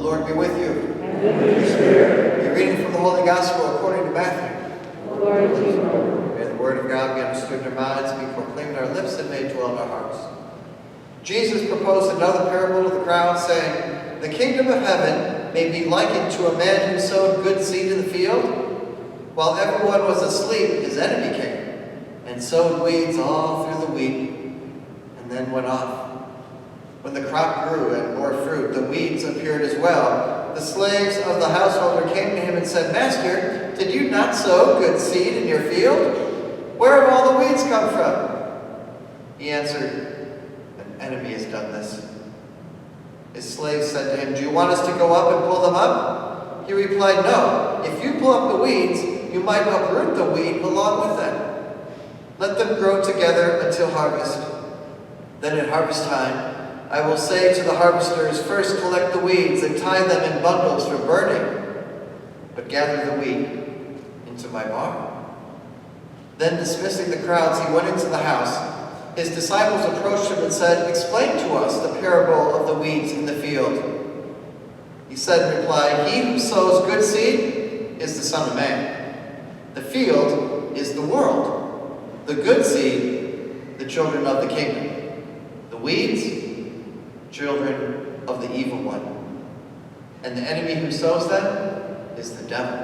Lord be with you. And with your spirit. A reading from the Holy Gospel according to Matthew. Glory to you, Lord. May the word of God be understood in our minds, be proclaimed in our lips, and made dwell in our hearts. Jesus proposed another parable to the crowd, saying, "The kingdom of heaven may be likened to a man who sowed good seed in the field. While everyone was asleep, his enemy came and sowed weeds all through the wheat, and then went off. When the crop grew and bore fruit, the weeds appeared as well. The slaves of the householder came to him and said, 'Master, did you not sow good seed in your field? Where have all the weeds come from?' He answered, 'An enemy has done this.' His slaves said to him, 'Do you want us to go up and pull them up?' He replied, 'No. If you pull up the weeds, you might uproot the wheat along with them. Let them grow together until harvest. Then at harvest time, I will say to the harvesters, first collect the weeds and tie them in bundles for burning, but gather the wheat into my barn.' Then dismissing the crowds, he went into the house. His disciples approached him and said, 'Explain to us the parable of the weeds in the field.' He said in reply, 'He who sows good seed is the Son of Man. The field is the world. The good seed, the children of the kingdom. The weeds, children of the evil one. And the enemy who sows them is the devil.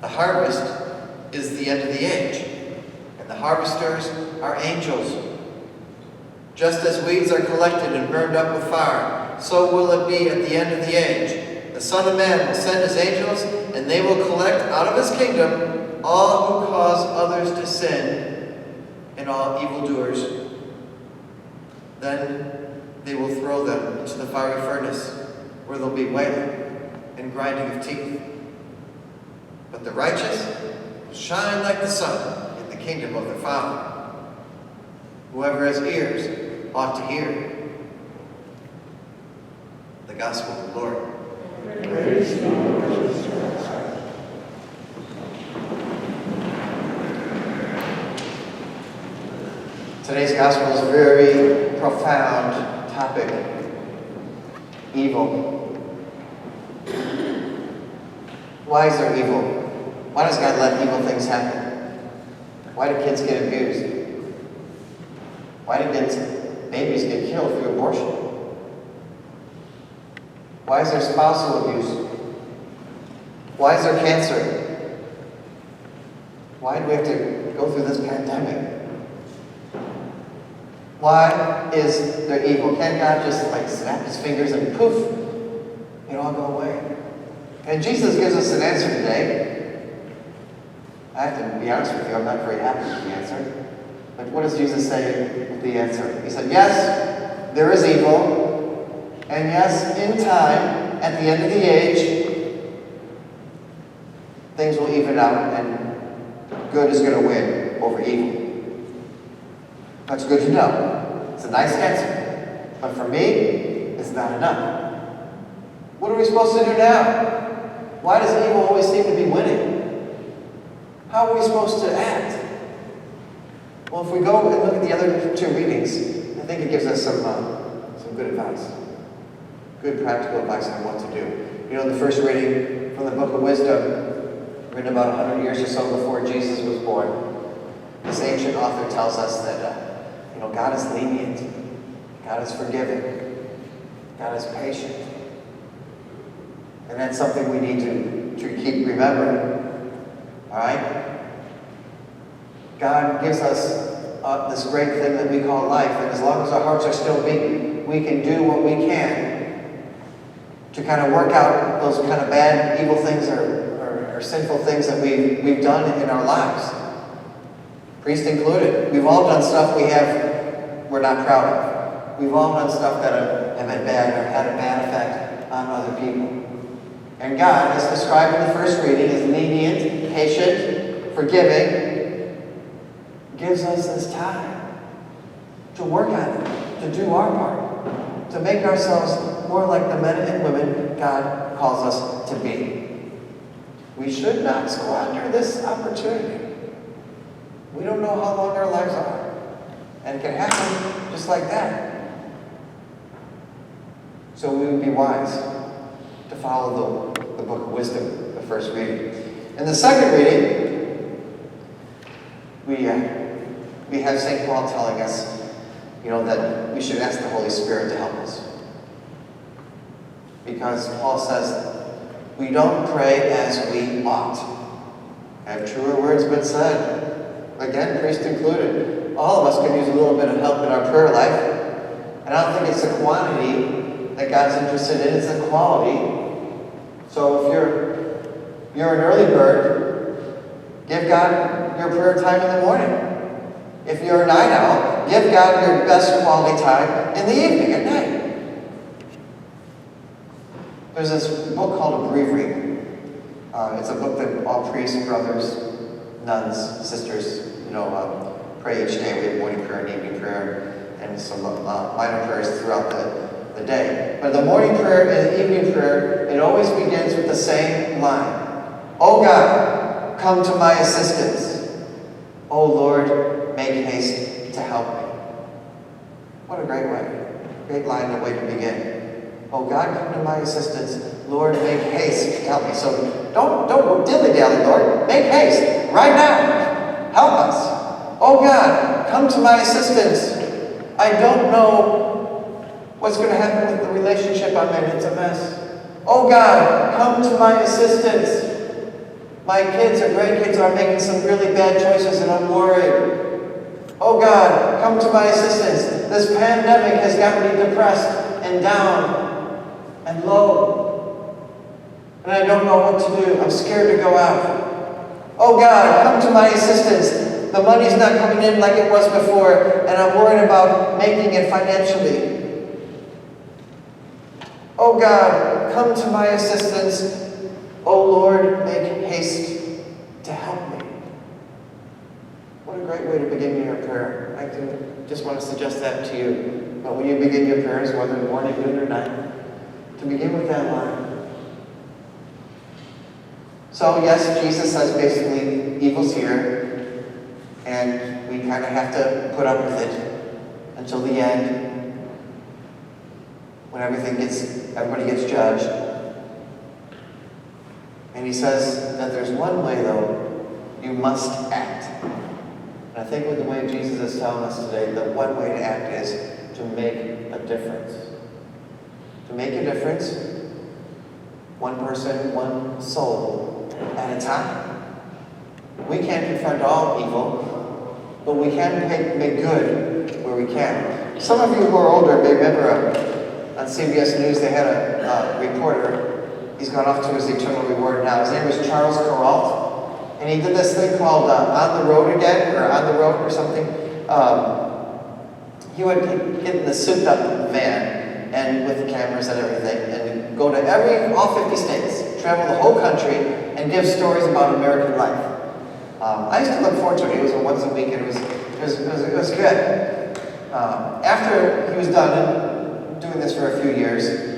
The harvest is the end of the age, and the harvesters are angels. Just as weeds are collected and burned up with fire, so will it be at the end of the age. The Son of Man will send his angels, and they will collect out of his kingdom all who cause others to sin and all evildoers. Then they will throw them into the fiery furnace, where there will be wailing and grinding of teeth. But the righteous will shine like the sun in the kingdom of their Father. Whoever has ears ought to hear." The Gospel of the Lord. Praise to you, Lord Jesus Christ. Today's Gospel is a very profound topic. Evil. Why is there evil? Why does God let evil things happen? Why do kids get abused? Why do babies get killed through abortion? Why is there spousal abuse? Why is there cancer? Why do we have to go through this pandemic? Why is there evil? Can't God just snap his fingers and poof, it all go away? And Jesus gives us an answer today. I have to be honest with you, I'm not very happy with the answer. But what does Jesus say with the answer? He said, yes, there is evil, and yes, in time, at the end of the age, things will even out and good is going to win over evil. That's good to know. It's a nice answer. But for me, it's not enough. What are we supposed to do now? Why does evil always seem to be winning? How are we supposed to act? Well, if we go and look at the other two readings, I think it gives us some good advice. Good practical advice on what to do. You know, the first reading from the Book of Wisdom, written about 100 years or so before Jesus was born, this ancient author tells us that God is lenient, God is forgiving, God is patient. And that's something we need to keep remembering. All right? God gives us this great thing that we call life, and as long as our hearts are still beating, we can do what we can to kind of work out those kind of bad, evil things or sinful things that we've done in our lives. Priest included. We've all done stuff we're not proud of. We've all done stuff that have been bad or had a bad effect on other people. And God, as described in the first reading, is lenient, patient, forgiving, gives us this time to work on it, to do our part, to make ourselves more like the men and women God calls us to be. We should not squander this opportunity. We don't know how long our lives are. And it can happen just like that. So we would be wise to follow the book of wisdom, the first reading. In the second reading, we have St. Paul telling us, that we should ask the Holy Spirit to help us. Because Paul says, we don't pray as we ought. Have truer words been said? Again, priest included. All of us could use a little bit of help in our prayer life. And I don't think it's the quantity that God's interested in, it's the quality. So if you're an early bird, give God your prayer time in the morning. If you're a night owl, give God your best quality time in the evening, at night. There's this book called A Breviary. It's a book that all priests, brothers, nuns, sisters, pray each day. We have morning prayer and evening prayer and some minor prayers throughout the day. But the morning prayer and the evening prayer, it always begins with the same line. Oh God, come to my assistance. Oh Lord, make haste to help me. What a great line, a way to begin. Oh God, come to my assistance. Lord, make haste to help me. So don't dilly-dally, Lord. Make haste right now. Help us. Oh God, come to my assistance. I don't know what's going to happen with the relationship I'm in. It's a mess. Oh God, come to my assistance. My kids or grandkids are making some really bad choices and I'm worried. Oh God, come to my assistance. This pandemic has got me depressed and down and low. And I don't know what to do. I'm scared to go out. Oh God, come to my assistance. The money's not coming in like it was before, and I'm worried about making it financially. Oh God, come to my assistance. Oh Lord, make haste to help me. What a great way to begin your prayer. I just want to suggest that to you. But when you begin your prayers, whether morning, noon, or night, to begin with that line. So yes, Jesus says basically evil's here, and we kind of have to put up with it until the end, when everybody gets judged. And he says that there's one way though, you must act. And I think with the way Jesus is telling us today, the one way to act is to make a difference. To make a difference, one person, one soul at a time. We can't confront all evil, but we can make good where we can. Some of you who are older may remember on CBS News they had a reporter. He's gone off to his eternal reward now. His name was Charles Kuralt, and he did this thing called On the Road Again, or On the Road or something. He would get in the souped-up van and with the cameras and everything, and go to all 50 states, travel the whole country, and give stories about American life. I used to look forward to it. It was once a week, and it was good. After he was done and doing this for a few years,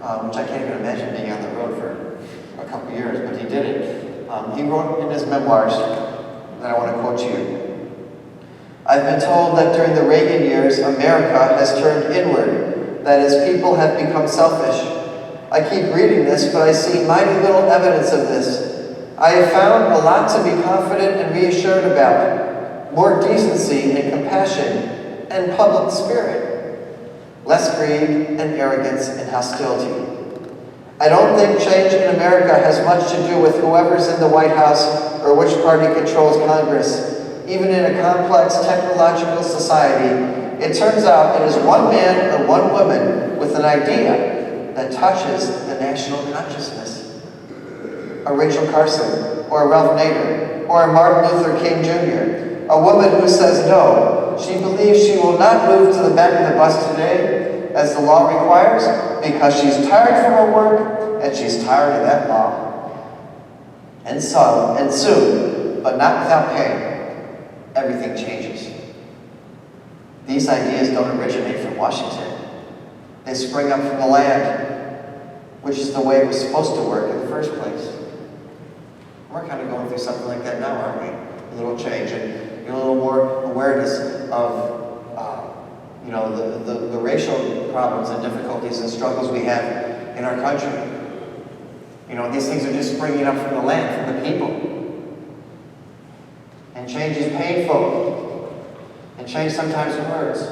which I can't even imagine being on the road for a couple of years, but he did it. He wrote in his memoirs that I want to quote to you. I've been told that during the Reagan years, America has turned inward, that is, people have become selfish. I keep reading this, but I see mighty little evidence of this. I have found a lot to be confident and reassured about. More decency and compassion and public spirit. Less greed and arrogance and hostility. I don't think change in America has much to do with whoever's in the White House or which party controls Congress. Even in a complex technological society, it turns out it is one man or one woman with an idea that touches the national consciousness. A Rachel Carson, or a Ralph Nader, or a Martin Luther King Jr., a woman who says no. She believes she will not move to the back of the bus today, as the law requires, because she's tired from her work, and she's tired of that law. And soon, but not without pain, everything changes. These ideas don't originate from Washington. They spring up from the land, which is the way it was supposed to work in the first place. We're kind of going through something like that now, aren't we? A little change and a little more awareness of the racial problems and difficulties and struggles we have in our country. These things are just springing up from the land, from the people. And change is painful. And change sometimes hurts.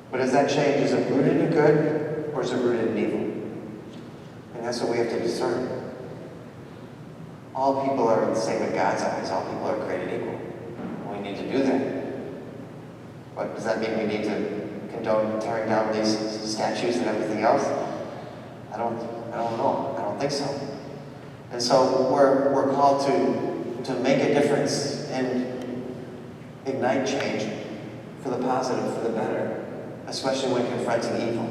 But is that change, is it rooted in good or is it rooted in evil? And that's what we have to discern. All people are the same in God's eyes. All people are created equal. We need to do that. But does that mean we need to condone tearing down these statues and everything else? I don't know. I don't think so. And so we're called to make a difference and ignite change for the positive, for the better, especially when confronting evil.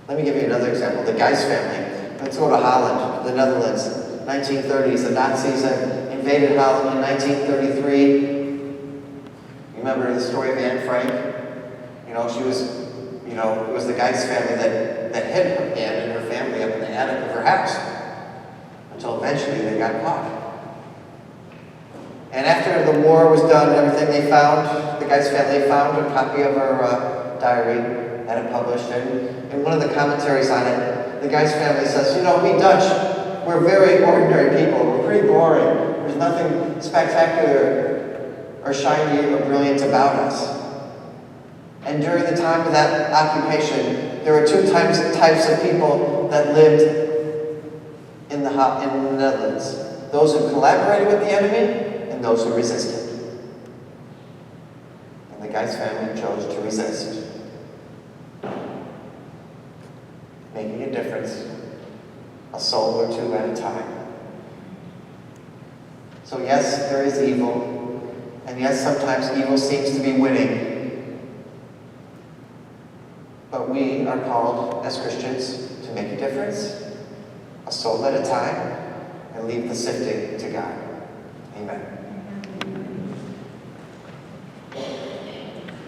Let me give you another example. The Geis family. Let's go to Holland, the Netherlands. 1930s, the Nazis had invaded Holland in 1933. Remember the story of Anne Frank? She was, it was the Geis family that hid Anne and her family up in the attic of her house until eventually they got caught. And after the war was done and everything, the Geis family found a copy of her diary, had it published, and in one of the commentaries on it, the Geis family says, we Dutch, we're very ordinary people. We're pretty boring. There's nothing spectacular or shiny or brilliant about us. And during the time of that occupation, there were two types of people that lived in the Netherlands. Those who collaborated with the enemy and those who resisted. And the Geis family chose to resist. Making a difference, a soul or two at a time. So yes, there is evil. And yes, sometimes evil seems to be winning. But we are called as Christians to make a difference, a soul at a time, and leave the sifting to God. Amen.